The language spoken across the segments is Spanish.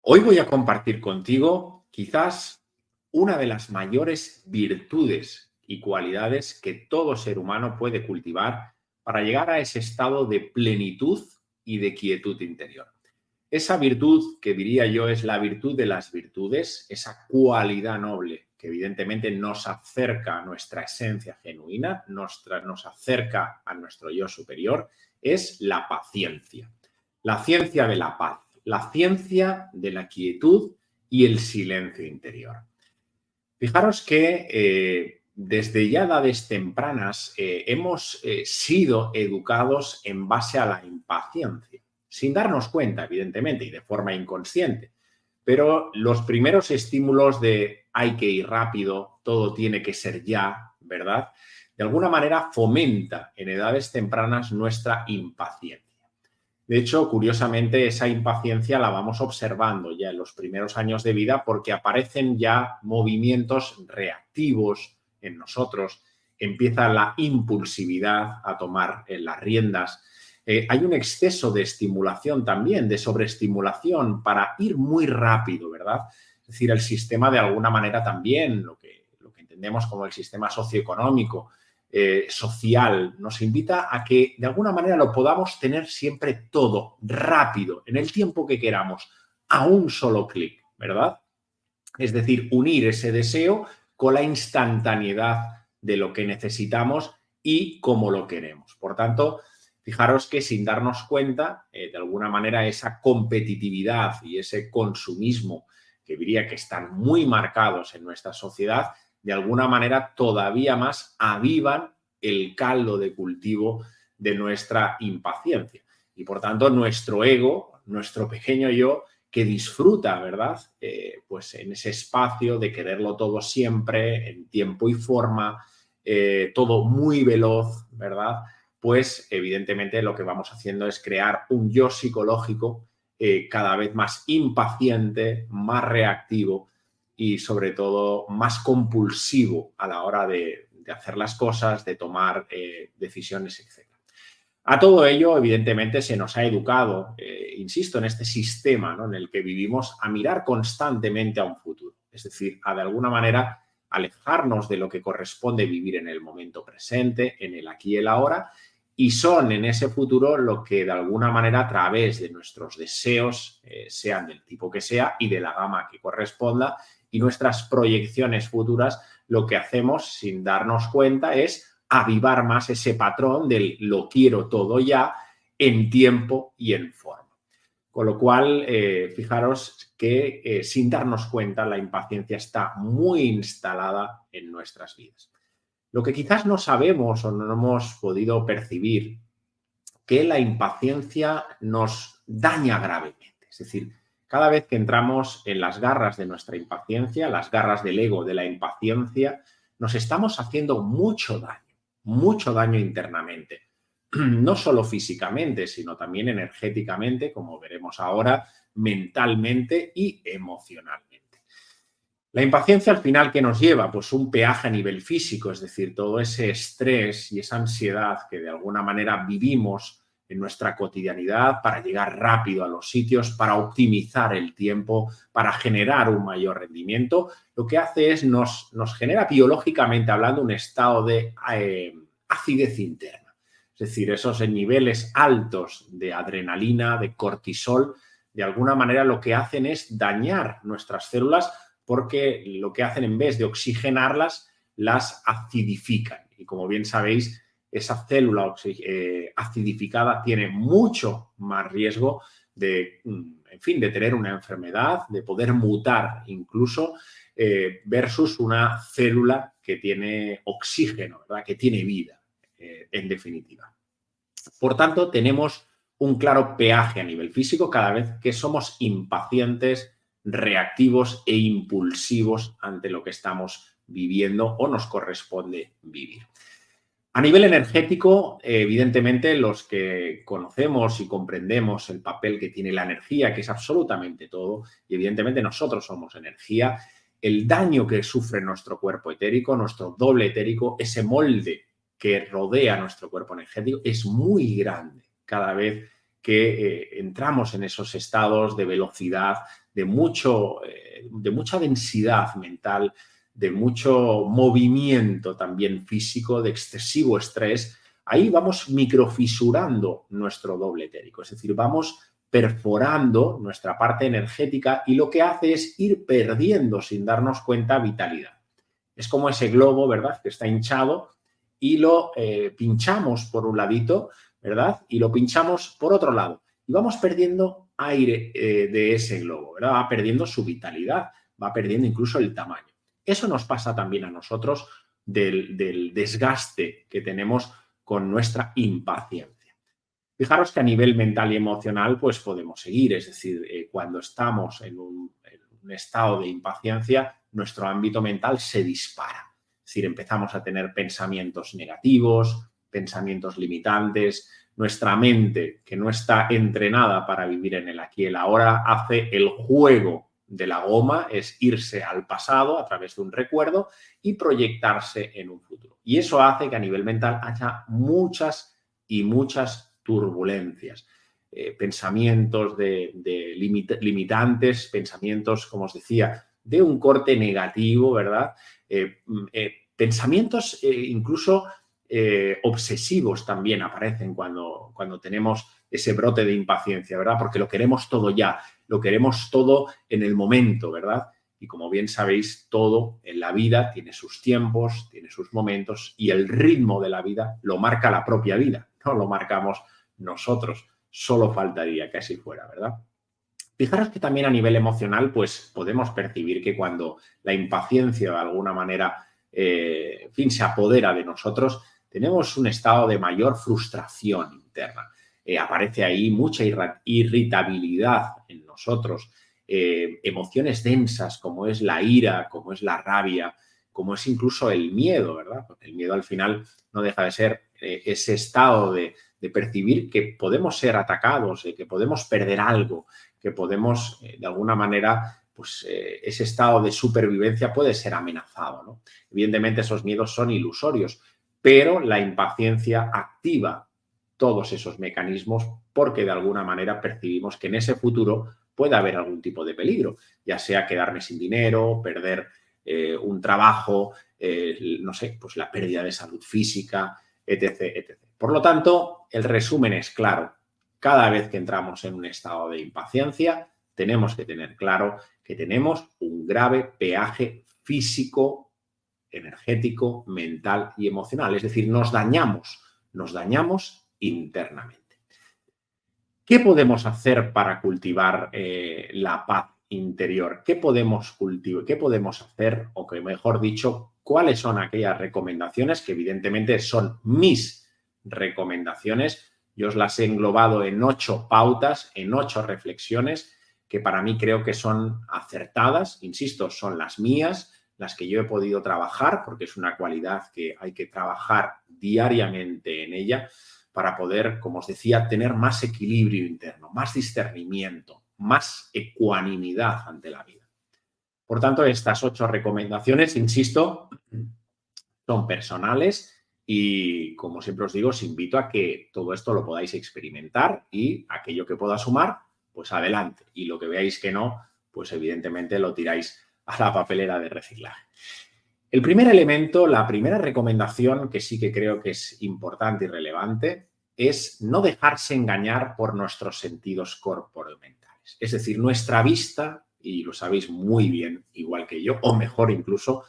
Hoy voy a compartir contigo quizás una de las mayores virtudes y cualidades que todo ser humano puede cultivar para llegar a ese estado de plenitud y de quietud interior. Esa virtud que diría yo es la virtud de las virtudes, esa cualidad noble que evidentemente nos acerca a nuestra esencia genuina, nos acerca a nuestro yo superior, es la paciencia. La ciencia de la paz, la ciencia de la quietud y el silencio interior. Fijaros que desde ya edades tempranas hemos sido educados en base a la impaciencia, sin darnos cuenta, evidentemente, y de forma inconsciente. Pero los primeros estímulos de hay que ir rápido, todo tiene que ser ya, ¿verdad? De alguna manera fomenta en edades tempranas nuestra impaciencia. De hecho, curiosamente, esa impaciencia la vamos observando ya en los primeros años de vida porque aparecen ya movimientos reactivos en nosotros, empieza la impulsividad a tomar las riendas. Hay un exceso de estimulación también, de sobreestimulación para ir muy rápido, ¿verdad? Es decir, el sistema de alguna manera también, lo que entendemos como el sistema socioeconómico, social, nos invita a que de alguna manera lo podamos tener siempre todo rápido, en el tiempo que queramos, a un solo clic, ¿verdad? Es decir, unir ese deseo con la instantaneidad de lo que necesitamos y cómo lo queremos. Por tanto, fijaros que sin darnos cuenta, de alguna manera esa competitividad y ese consumismo que diría que están muy marcados en nuestra sociedad, de alguna manera todavía más avivan el caldo de cultivo de nuestra impaciencia. Y por tanto, nuestro ego, nuestro pequeño yo, que disfruta, ¿verdad? Pues en ese espacio de quererlo todo siempre, en tiempo y forma, todo muy veloz, ¿verdad? Pues evidentemente lo que vamos haciendo es crear un yo psicológico cada vez más impaciente, más reactivo y sobre todo más compulsivo a la hora de hacer las cosas, de tomar decisiones, etc. A todo ello, evidentemente, se nos ha educado, insisto, en este sistema, ¿no?, en el que vivimos, a mirar constantemente a un futuro. Es decir, a de alguna manera alejarnos de lo que corresponde vivir en el momento presente, en el aquí y el ahora, y son en ese futuro lo que de alguna manera a través de nuestros deseos, sean del tipo que sea y de la gama que corresponda, y nuestras proyecciones futuras, lo que hacemos sin darnos cuenta es avivar más ese patrón del lo quiero todo ya, en tiempo y en forma. Con lo cual, fijaros que sin darnos cuenta la impaciencia está muy instalada en nuestras vidas. Lo que quizás no sabemos o no hemos podido percibir, que la impaciencia nos daña gravemente. Es decir, cada vez que entramos en las garras de nuestra impaciencia, las garras del ego de la impaciencia, nos estamos haciendo mucho daño internamente. No solo físicamente, sino también energéticamente, como veremos ahora, mentalmente y emocionalmente. La impaciencia al final, ¿qué nos lleva? Pues un peaje a nivel físico, es decir, todo ese estrés y esa ansiedad que de alguna manera vivimos en nuestra cotidianidad para llegar rápido a los sitios, para optimizar el tiempo, para generar un mayor rendimiento, lo que hace es nos genera biológicamente hablando un estado de acidez interna. Es decir, esos niveles altos de adrenalina, de cortisol, de alguna manera lo que hacen es dañar nuestras células porque lo que hacen en vez de oxigenarlas, las acidifican. Y como bien sabéis, esa célula acidificada tiene mucho más riesgo de, en fin, de tener una enfermedad, de poder mutar incluso, versus una célula que tiene oxígeno, ¿verdad?, que tiene vida, en definitiva. Por tanto, tenemos un claro peaje a nivel físico cada vez que somos impacientes, reactivos e impulsivos ante lo que estamos viviendo o nos corresponde vivir. A nivel energético, evidentemente, los que conocemos y comprendemos el papel que tiene la energía, que es absolutamente todo, y evidentemente nosotros somos energía, el daño que sufre nuestro cuerpo etérico, nuestro doble etérico, ese molde que rodea nuestro cuerpo energético, es muy grande cada vez que entramos en esos estados de velocidad, de mucha densidad mental, de mucho movimiento también físico, de excesivo estrés, ahí vamos microfisurando nuestro doble etérico, es decir, vamos perforando nuestra parte energética y lo que hace es ir perdiendo sin darnos cuenta vitalidad. Es como ese globo, ¿verdad?, que está hinchado y lo pinchamos por un ladito, ¿verdad?, y lo pinchamos por otro lado y vamos perdiendo aire de ese globo, ¿verdad?, va perdiendo su vitalidad, va perdiendo incluso el tamaño. Eso nos pasa también a nosotros del desgaste que tenemos con nuestra impaciencia. Fijaros que a nivel mental y emocional pues podemos seguir, es decir, cuando estamos en un estado de impaciencia, nuestro ámbito mental se dispara. Es decir, empezamos a tener pensamientos negativos, pensamientos limitantes. Nuestra mente, que no está entrenada para vivir en el aquí y el ahora, hace el juego de la goma, es irse al pasado a través de un recuerdo y proyectarse en un futuro. Y eso hace que a nivel mental haya muchas y muchas turbulencias. Pensamientos limitantes, pensamientos, como os decía, de un corte negativo, ¿verdad? Pensamientos incluso obsesivos también aparecen cuando tenemos ese brote de impaciencia, ¿verdad? Porque lo queremos todo ya, lo queremos todo en el momento, ¿verdad? Y como bien sabéis, todo en la vida tiene sus tiempos, tiene sus momentos y el ritmo de la vida lo marca la propia vida, no lo marcamos nosotros. Solo faltaría que así fuera, ¿verdad? Fijaros que también a nivel emocional, pues podemos percibir que cuando la impaciencia de alguna manera, en fin, se apodera de nosotros, tenemos un estado de mayor frustración interna. Aparece ahí mucha irritabilidad en nosotros, emociones densas como es la ira, como es la rabia, como es incluso el miedo, ¿verdad? Porque el miedo al final no deja de ser ese estado de percibir que podemos ser atacados, que podemos perder algo, que podemos, de alguna manera, pues ese estado de supervivencia puede ser amenazado, ¿no? Evidentemente esos miedos son ilusorios, pero la impaciencia activa todos esos mecanismos porque de alguna manera percibimos que en ese futuro puede haber algún tipo de peligro, ya sea quedarme sin dinero, perder un trabajo, no sé, pues la pérdida de salud física, etc., etc. Por lo tanto, el resumen es claro. Cada vez que entramos en un estado de impaciencia, tenemos que tener claro que tenemos un grave peaje físico, energético, mental y emocional. Es decir, nos dañamos internamente. ¿Qué podemos hacer para cultivar la paz interior? ¿Qué podemos cultivar? ¿Qué podemos hacer? O que mejor dicho, ¿cuáles son aquellas recomendaciones que evidentemente son mis recomendaciones? Yo os las he englobado en 8 pautas, en 8 reflexiones que para mí creo que son acertadas. Insisto, son las mías, las que yo he podido trabajar, porque es una cualidad que hay que trabajar diariamente en ella para poder, como os decía, tener más equilibrio interno, más discernimiento, más ecuanimidad ante la vida. Por tanto, estas 8 recomendaciones, insisto, son personales y, como siempre os digo, os invito a que todo esto lo podáis experimentar y aquello que pueda sumar, pues adelante. Y lo que veáis que no, pues evidentemente lo tiráis a la papelera de reciclaje. El primer elemento, la primera recomendación que sí que creo que es importante y relevante es no dejarse engañar por nuestros sentidos corporomentales. Es decir, nuestra vista, y lo sabéis muy bien, igual que yo, o mejor incluso,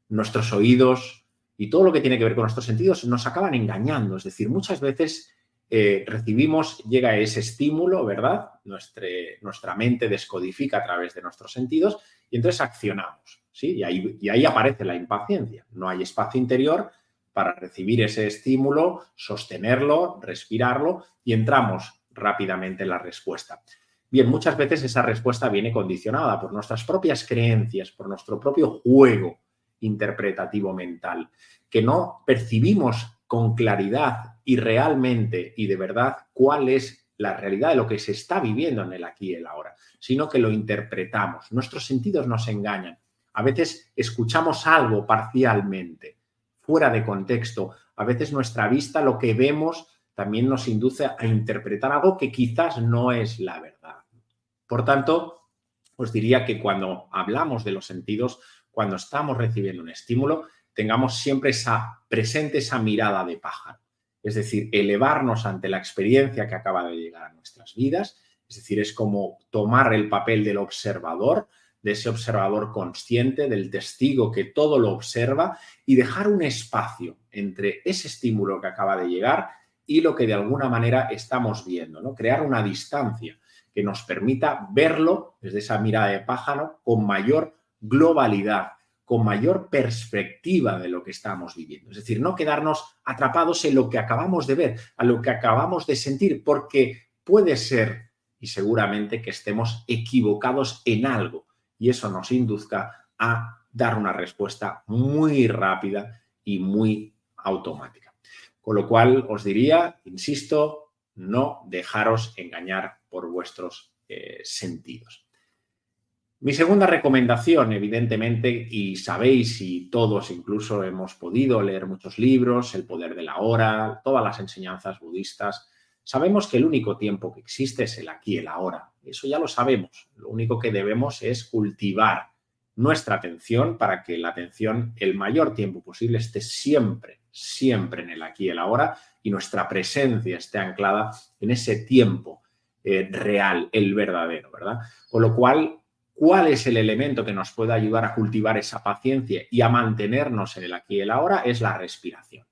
nuestros oídos y todo lo que tiene que ver con nuestros sentidos nos acaban engañando. Es decir, muchas veces llega ese estímulo, ¿verdad? Nuestra mente descodifica a través de nuestros sentidos y entonces accionamos, ¿sí? Y ahí aparece la impaciencia. No hay espacio interior para recibir ese estímulo, sostenerlo, respirarlo y entramos rápidamente en la respuesta. Bien, muchas veces esa respuesta viene condicionada por nuestras propias creencias, por nuestro propio juego interpretativo mental, que no percibimos con claridad y realmente y de verdad cuál es la realidad de lo que se está viviendo en el aquí y el ahora, sino que lo interpretamos. Nuestros sentidos nos engañan. A veces escuchamos algo parcialmente, fuera de contexto. A veces nuestra vista, lo que vemos, también nos induce a interpretar algo que quizás no es la verdad. Por tanto, os diría que cuando hablamos de los sentidos, cuando estamos recibiendo un estímulo, tengamos siempre presente esa mirada de pájaro. Es decir, elevarnos ante la experiencia que acaba de llegar a nuestras vidas. Es decir, es como tomar el papel del observador, de ese observador consciente, del testigo que todo lo observa, y dejar un espacio entre ese estímulo que acaba de llegar y lo que de alguna manera estamos viendo, ¿no? Crear una distancia que nos permita verlo desde esa mirada de pájaro con mayor globalidad, con mayor perspectiva de lo que estamos viviendo. Es decir, no quedarnos atrapados en lo que acabamos de ver, a lo que acabamos de sentir, porque puede ser, y seguramente, que estemos equivocados en algo, y eso nos induzca a dar una respuesta muy rápida y muy automática. Con lo cual os diría, insisto, no dejaros engañar por vuestros sentidos. Mi segunda recomendación, evidentemente, y sabéis, y todos incluso hemos podido leer muchos libros, El poder de la hora, todas las enseñanzas budistas, sabemos que el único tiempo que existe es el aquí y el ahora. Eso ya lo sabemos. Lo único que debemos es cultivar nuestra atención para que la atención el mayor tiempo posible esté siempre, siempre en el aquí y el ahora, y nuestra presencia esté anclada en ese tiempo real, el verdadero, ¿verdad? Con lo cual, ¿cuál es el elemento que nos puede ayudar a cultivar esa paciencia y a mantenernos en el aquí y el ahora? Es la respiración.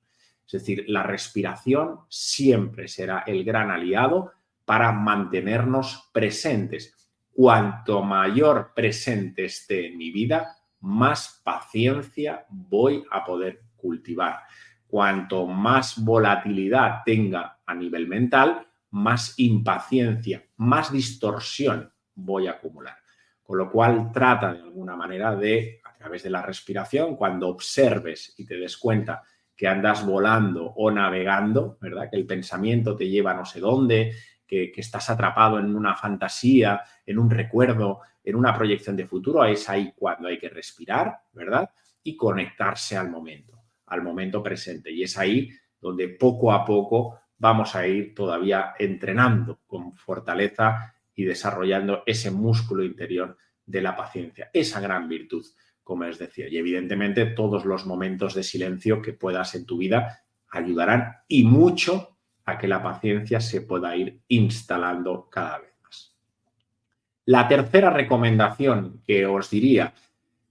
Es decir, la respiración siempre será el gran aliado para mantenernos presentes. Cuanto mayor presente esté en mi vida, más paciencia voy a poder cultivar. Cuanto más volatilidad tenga a nivel mental, más impaciencia, más distorsión voy a acumular. Con lo cual, trata de alguna manera de, a través de la respiración, cuando observes y te des cuenta que andas volando o navegando, ¿verdad? Que el pensamiento te lleva a no sé dónde, que estás atrapado en una fantasía, en un recuerdo, en una proyección de futuro, es ahí cuando hay que respirar, ¿verdad? Y conectarse al momento presente. Y es ahí donde poco a poco vamos a ir todavía entrenando con fortaleza y desarrollando ese músculo interior de la paciencia, esa gran virtud, como os decía. Y evidentemente todos los momentos de silencio que puedas en tu vida ayudarán y mucho a que la paciencia se pueda ir instalando cada vez más. La tercera recomendación que os diría,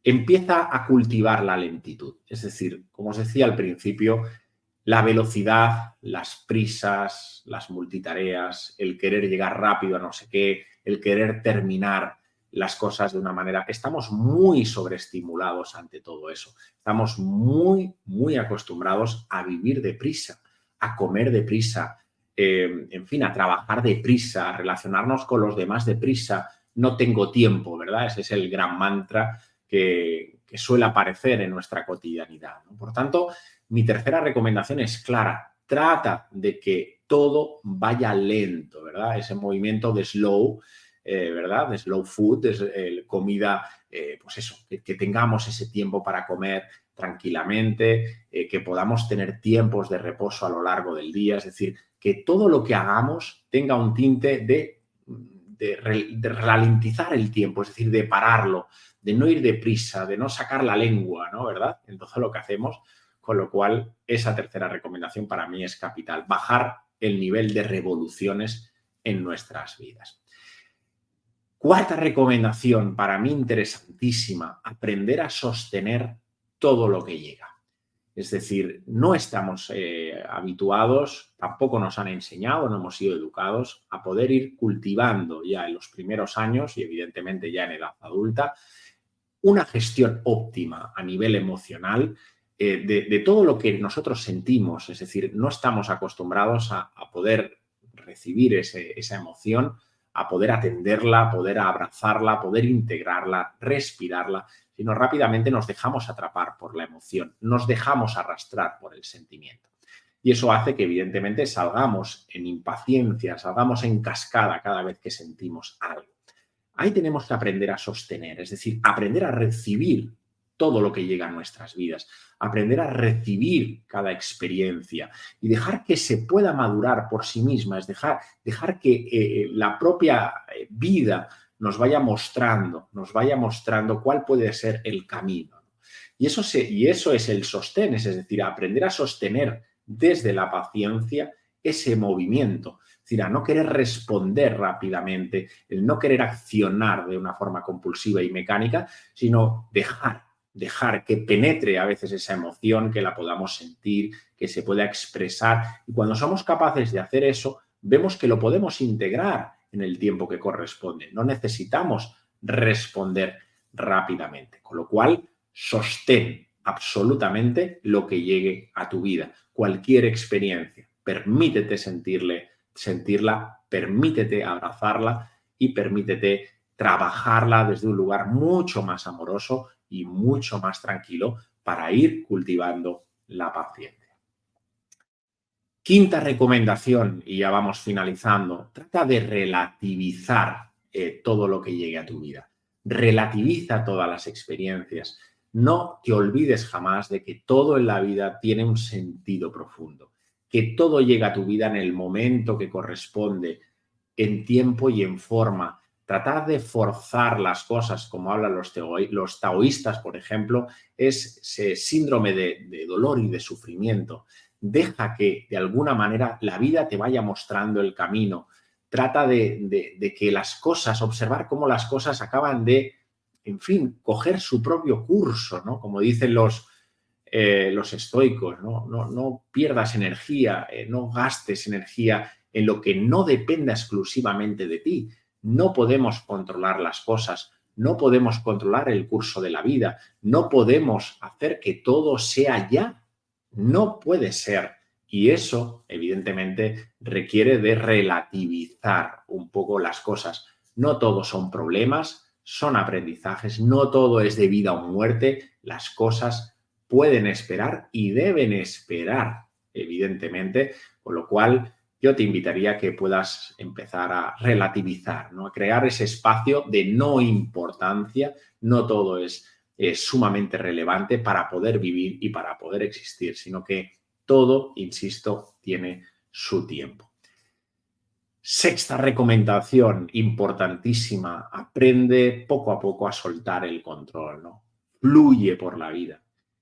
empieza a cultivar la lentitud. Es decir, como os decía al principio, la velocidad, las prisas, las multitareas, el querer llegar rápido a no sé qué, el querer terminar las cosas de una manera. Estamos muy sobreestimulados ante todo eso. Estamos muy, muy acostumbrados a vivir deprisa, a comer deprisa, en fin, a trabajar deprisa, a relacionarnos con los demás deprisa. No tengo tiempo, ¿verdad? Ese es el gran mantra que suele aparecer en nuestra cotidianidad, ¿no? Por tanto, mi tercera recomendación es clara. Trata de que todo vaya lento, ¿verdad? Ese movimiento de slow, ¿verdad? De slow food, de comida, pues eso, que tengamos ese tiempo para comer tranquilamente, que podamos tener tiempos de reposo a lo largo del día. Es decir, que todo lo que hagamos tenga un tinte de ralentizar el tiempo, es decir, de pararlo, de no ir deprisa, de no sacar la lengua, ¿no? ¿Verdad? En todo lo que hacemos. Con lo cual, esa tercera recomendación para mí es capital, bajar el nivel de revoluciones en nuestras vidas. Cuarta recomendación, para mí interesantísima, aprender a sostener todo lo que llega. Es decir, no estamos habituados, tampoco nos han enseñado, no hemos sido educados a poder ir cultivando ya en los primeros años y evidentemente ya en edad adulta una gestión óptima a nivel emocional de todo lo que nosotros sentimos. Es decir, no estamos acostumbrados a poder recibir esa emoción, a poder atenderla, a poder abrazarla, a poder integrarla, respirarla, sino rápidamente nos dejamos atrapar por la emoción, nos dejamos arrastrar por el sentimiento. Y eso hace que evidentemente salgamos en impaciencia, salgamos en cascada cada vez que sentimos algo. Ahí tenemos que aprender a sostener, es decir, aprender a recibir todo lo que llega a nuestras vidas, aprender a recibir cada experiencia y dejar que se pueda madurar por sí misma, es dejar que la propia vida nos vaya mostrando cuál puede ser el camino. Y eso es el sostén, es decir, aprender a sostener desde la paciencia ese movimiento. Es decir, a no querer responder rápidamente, el no querer accionar de una forma compulsiva y mecánica, sino dejar que penetre a veces esa emoción, que la podamos sentir, que se pueda expresar. Y cuando somos capaces de hacer eso, vemos que lo podemos integrar en el tiempo que corresponde. No necesitamos responder rápidamente. Con lo cual, sostén absolutamente lo que llegue a tu vida. Cualquier experiencia. Permítete sentirla, permítete abrazarla y permítete trabajarla desde un lugar mucho más amoroso y mucho más tranquilo para ir cultivando la paciencia. Quinta recomendación, y ya vamos finalizando, trata de relativizar todo lo que llegue a tu vida. Relativiza todas las experiencias. No te olvides jamás de que todo en la vida tiene un sentido profundo, que todo llega a tu vida en el momento que corresponde, en tiempo y en forma. Tratar de forzar las cosas, como hablan los taoístas, por ejemplo, es ese síndrome de dolor y de sufrimiento. Deja que, de alguna manera, la vida te vaya mostrando el camino. Trata de que las cosas, observar cómo las cosas acaban de, en fin, coger su propio curso, ¿no? Como dicen los estoicos, ¿no? No pierdas energía, no gastes energía en lo que no dependa exclusivamente de ti. No podemos controlar las cosas, no podemos controlar el curso de la vida, no podemos hacer que todo sea ya. No puede ser. Y eso, evidentemente, requiere de relativizar un poco las cosas. No todos son problemas, son aprendizajes, no todo es de vida o muerte. Las cosas pueden esperar y deben esperar, evidentemente, con lo cual yo te invitaría a que puedas empezar a relativizar, ¿no? A crear ese espacio de no importancia. No todo es sumamente relevante para poder vivir y para poder existir, sino que todo, insisto, tiene su tiempo. Sexta recomendación importantísima, aprende poco a poco a soltar el control, ¿no? Fluye por la vida.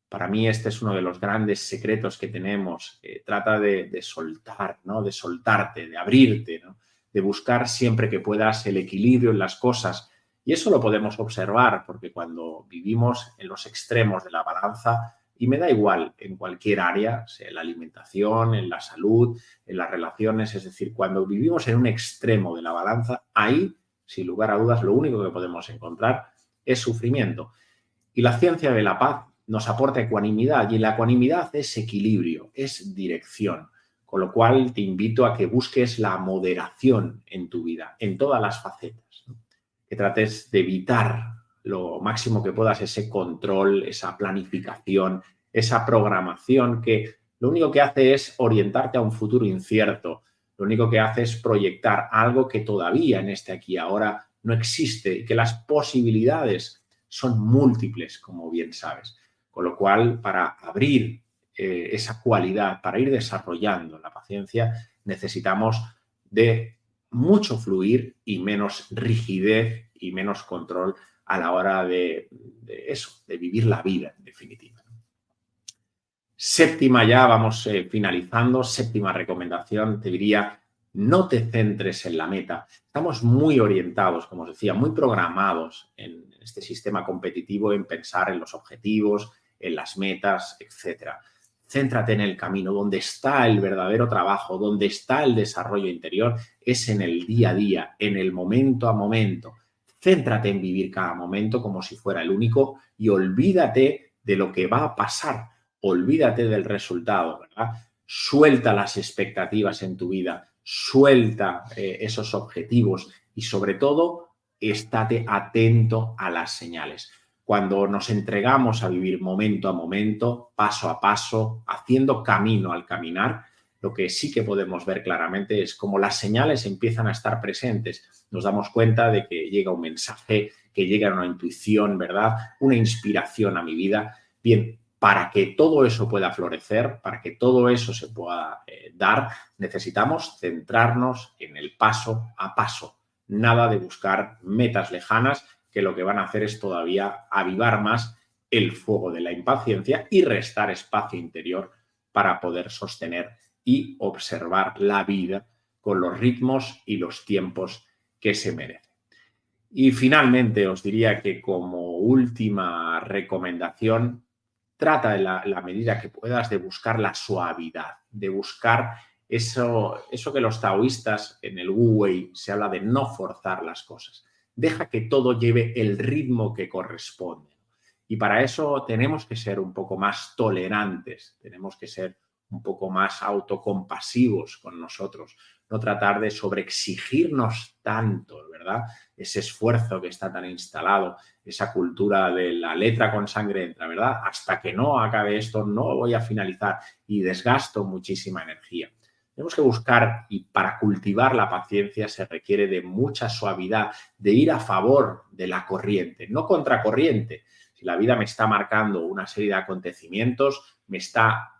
Para mí este es uno de los grandes secretos que tenemos. Trata de soltar, ¿no? De soltarte, de abrirte, ¿no? De buscar siempre que puedas el equilibrio en las cosas. Y eso lo podemos observar porque cuando vivimos en los extremos de la balanza, y me da igual en cualquier área, sea en la alimentación, en la salud, en las relaciones, es decir, cuando vivimos en un extremo de la balanza, ahí, sin lugar a dudas, lo único que podemos encontrar es sufrimiento. Y la ciencia de la paz nos aporta ecuanimidad, y la ecuanimidad es equilibrio, es dirección. Con lo cual te invito a que busques la moderación en tu vida, en todas las facetas, ¿no? Que trates de evitar lo máximo que puedas ese control, esa planificación, esa programación que lo único que hace es orientarte a un futuro incierto. Lo único que hace es proyectar algo que todavía en este aquí y ahora no existe y que las posibilidades son múltiples, como bien sabes. Con lo cual, para abrir esa cualidad, para ir desarrollando la paciencia, necesitamos de mucho fluir y menos rigidez y menos control a la hora de eso, de vivir la vida, en definitiva. Séptima, ya vamos finalizando, séptima recomendación, te diría, no te centres en la meta. Estamos muy orientados, como os decía, muy programados en este sistema competitivo en pensar en los objetivos, en las metas, etcétera. Céntrate en el camino, donde está el verdadero trabajo, donde está el desarrollo interior, es en el día a día, en el momento a momento. Céntrate en vivir cada momento como si fuera el único y olvídate de lo que va a pasar. Olvídate del resultado, ¿verdad? Suelta las expectativas en tu vida, suelta esos objetivos y sobre todo, estate atento a las señales. Cuando nos entregamos a vivir momento a momento, paso a paso, haciendo camino al caminar, lo que sí que podemos ver claramente es cómo las señales empiezan a estar presentes. Nos damos cuenta de que llega un mensaje, que llega una intuición, ¿verdad? Una inspiración a mi vida. Bien, para que todo eso pueda florecer, para que todo eso se pueda dar, necesitamos centrarnos en el paso a paso. nada de buscar metas lejanas que lo que van a hacer es todavía avivar más el fuego de la impaciencia y restar espacio interior para poder sostener y observar la vida con los ritmos y los tiempos que se merece. Y finalmente os diría que como última recomendación, trata en la medida que puedas de buscar la suavidad, de buscar eso que los taoístas en el Wu Wei se habla de no forzar las cosas. Deja que todo lleve el ritmo que corresponde. Y para eso tenemos que ser un poco más tolerantes, tenemos que ser un poco más autocompasivos con nosotros, no tratar de sobreexigirnos tanto, ¿verdad? Ese esfuerzo que está tan instalado, esa cultura de la letra con sangre entra, ¿verdad? Hasta que no acabe esto, no voy a finalizar y desgasto muchísima energía. Tenemos que buscar, y para cultivar la paciencia se requiere de mucha suavidad, de ir a favor de la corriente, no contracorriente. Si la vida me está marcando una serie de acontecimientos, me está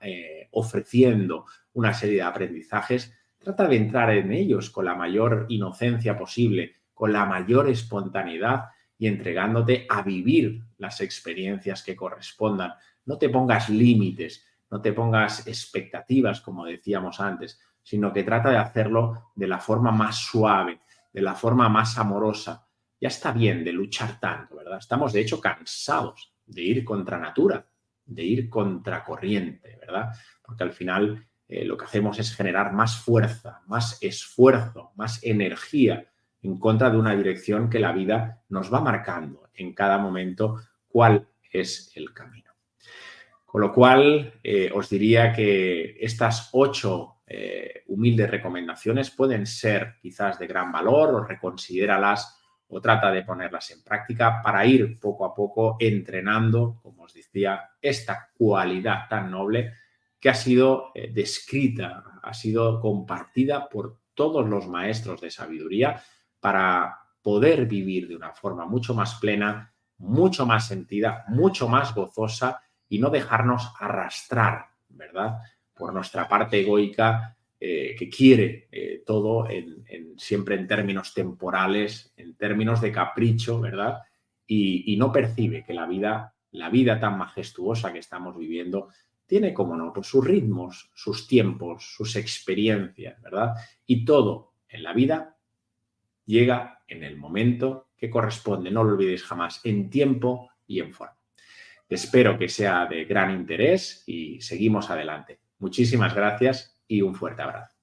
ofreciendo una serie de aprendizajes, trata de entrar en ellos con la mayor inocencia posible, con la mayor espontaneidad y entregándote a vivir las experiencias que correspondan. No te pongas límites, no te pongas expectativas, como decíamos antes, sino que trata de hacerlo de la forma más suave, de la forma más amorosa. Ya está bien de luchar tanto, ¿verdad? Estamos, de hecho, cansados de ir contra natura, de ir contra corriente, ¿verdad? Porque al final lo que hacemos es generar más fuerza, más esfuerzo, más energía en contra de una dirección que la vida nos va marcando en cada momento cuál es el camino. Con lo cual, os diría que estas 8 humildes recomendaciones pueden ser quizás de gran valor, o reconsidéralas o trata de ponerlas en práctica para ir poco a poco entrenando, como os decía, esta cualidad tan noble que ha sido descrita, ha sido compartida por todos los maestros de sabiduría para poder vivir de una forma mucho más plena, mucho más sentida, mucho más gozosa y no dejarnos arrastrar, ¿verdad?, por nuestra parte egoica que quiere todo siempre en términos temporales, en términos de capricho, ¿verdad? Y no percibe que la vida tan majestuosa que estamos viviendo tiene, como no, pues sus ritmos, sus tiempos, sus experiencias, ¿verdad? Y todo en la vida llega en el momento que corresponde, no lo olvidéis jamás, en tiempo y en forma. Espero que sea de gran interés y seguimos adelante. Muchísimas gracias y un fuerte abrazo.